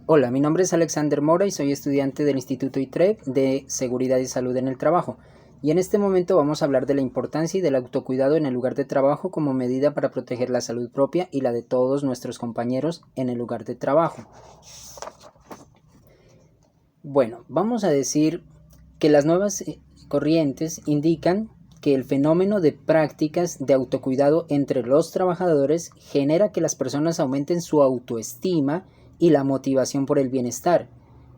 Hola, mi nombre es Alexander Mora y soy estudiante del Instituto ITREP de Seguridad y Salud en el Trabajo. Y en este momento vamos a hablar de la importancia y del autocuidado en el lugar de trabajo como medida para proteger la salud propia y la de todos nuestros compañeros en el lugar de trabajo. Bueno, vamos a decir que las nuevas corrientes indican que el fenómeno de prácticas de autocuidado entre los trabajadores genera que las personas aumenten su autoestima y la motivación por el bienestar.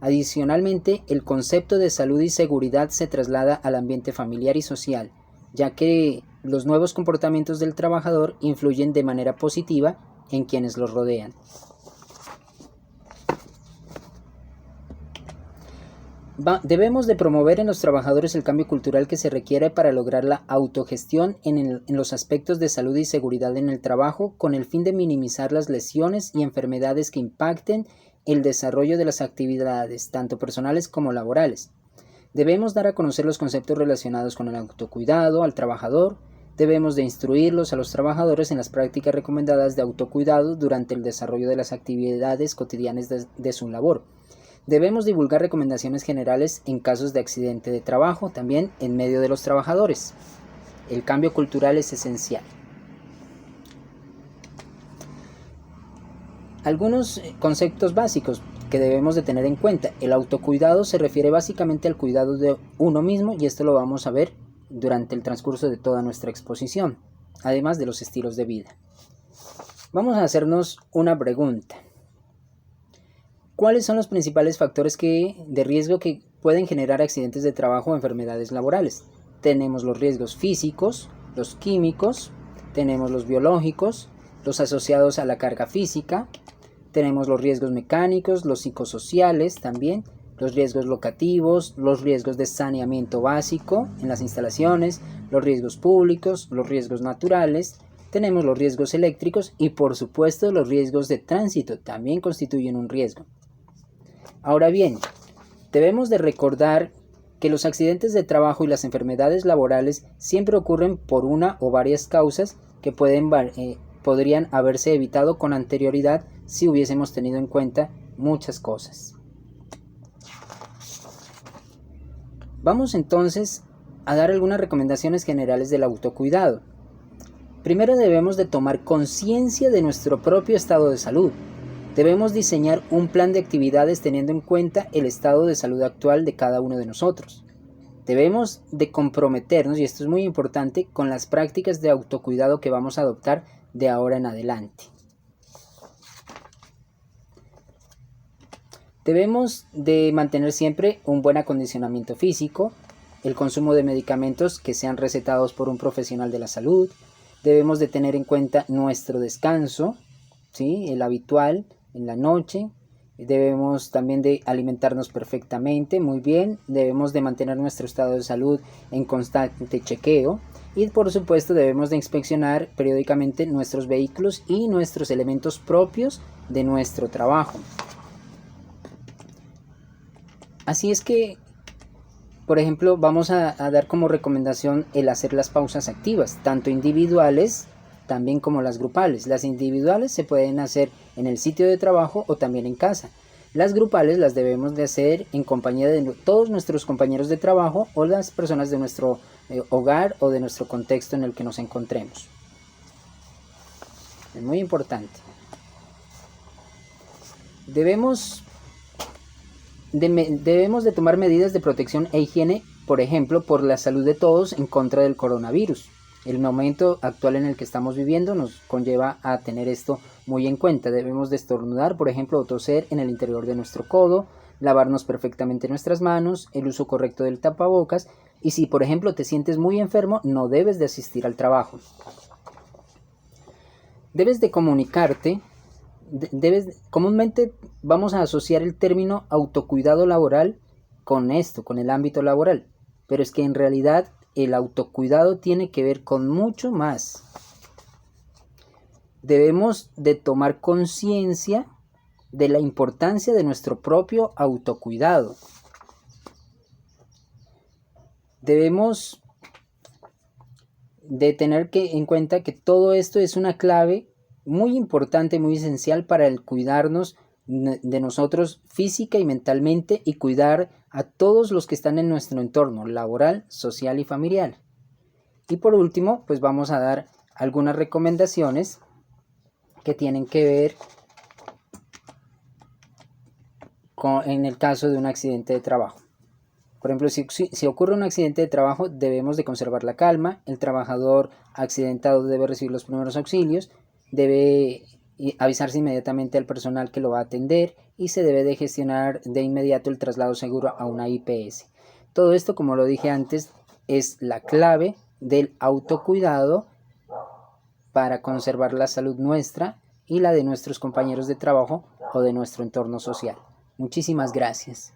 Adicionalmente, el concepto de salud y seguridad se traslada al ambiente familiar y social, ya que los nuevos comportamientos del trabajador influyen de manera positiva en quienes los rodean. Debemos de promover en los trabajadores el cambio cultural que se requiere para lograr la autogestión en los aspectos de salud y seguridad en el trabajo, con el fin de minimizar las lesiones y enfermedades que impacten el desarrollo de las actividades, tanto personales como laborales. Debemos dar a conocer los conceptos relacionados con el autocuidado al trabajador. Debemos de instruirlos a los trabajadores en las prácticas recomendadas de autocuidado durante el desarrollo de las actividades cotidianas de su labor. Debemos divulgar recomendaciones generales en casos de accidente de trabajo, también en medio de los trabajadores. El cambio cultural es esencial. Algunos conceptos básicos que debemos de tener en cuenta. El autocuidado se refiere básicamente al cuidado de uno mismo y esto lo vamos a ver durante el transcurso de toda nuestra exposición, además de los estilos de vida. Vamos a hacernos una pregunta. ¿Cuáles son los principales factores de riesgo que pueden generar accidentes de trabajo o enfermedades laborales? Tenemos los riesgos físicos, los químicos, tenemos los biológicos, los asociados a la carga física, tenemos los riesgos mecánicos, los psicosociales también, los riesgos locativos, los riesgos de saneamiento básico en las instalaciones, los riesgos públicos, los riesgos naturales, tenemos los riesgos eléctricos y por supuesto los riesgos de tránsito también constituyen un riesgo. Ahora bien, debemos de recordar que los accidentes de trabajo y las enfermedades laborales siempre ocurren por una o varias causas que podrían haberse evitado con anterioridad si hubiésemos tenido en cuenta muchas cosas. Vamos entonces a dar algunas recomendaciones generales del autocuidado. Primero debemos de tomar conciencia de nuestro propio estado de salud. Debemos diseñar un plan de actividades teniendo en cuenta el estado de salud actual de cada uno de nosotros. Debemos de comprometernos, y esto es muy importante, con las prácticas de autocuidado que vamos a adoptar de ahora en adelante. Debemos de mantener siempre un buen acondicionamiento físico, el consumo de medicamentos que sean recetados por un profesional de la salud. Debemos de tener en cuenta nuestro descanso, ¿sí? El habitual en la noche. Debemos también de alimentarnos perfectamente, muy bien. Debemos de mantener nuestro estado de salud en constante chequeo. Y por supuesto debemos de inspeccionar periódicamente nuestros vehículos y nuestros elementos propios de nuestro trabajo. Así es que, por ejemplo, vamos a dar como recomendación el hacer las pausas activas, tanto individuales también como las grupales. Las individuales se pueden hacer en el sitio de trabajo o también en casa. Las grupales las debemos de hacer en compañía de todos nuestros compañeros de trabajo o las personas de nuestro hogar o de nuestro contexto en el que nos encontremos. Es muy importante. Debemos de tomar medidas de protección e higiene, por ejemplo, por la salud de todos en contra del coronavirus. El momento actual en el que estamos viviendo nos conlleva a tener esto muy en cuenta. Debemos de estornudar, por ejemplo, o toser en el interior de nuestro codo, lavarnos perfectamente nuestras manos, el uso correcto del tapabocas y si, por ejemplo, te sientes muy enfermo, no debes de asistir al trabajo. Debes de comunicarte. Comúnmente vamos a asociar el término autocuidado laboral con esto, con el ámbito laboral, pero es que en realidad el autocuidado tiene que ver con mucho más. Debemos de tomar conciencia de la importancia de nuestro propio autocuidado. Debemos de tener en cuenta que todo esto es una clave muy importante, muy esencial para el cuidarnos de nosotros física y mentalmente y cuidar a todos los que están en nuestro entorno laboral, social y familiar. Y por último, pues vamos a dar algunas recomendaciones que tienen que ver en el caso de un accidente de trabajo. Por ejemplo, si ocurre un accidente de trabajo, debemos de conservar la calma, el trabajador accidentado debe recibir los primeros auxilios, debe avisarse inmediatamente al personal que lo va a atender y se debe de gestionar de inmediato el traslado seguro a una IPS. Todo esto, como lo dije antes, es la clave del autocuidado para conservar la salud nuestra y la de nuestros compañeros de trabajo o de nuestro entorno social. Muchísimas gracias.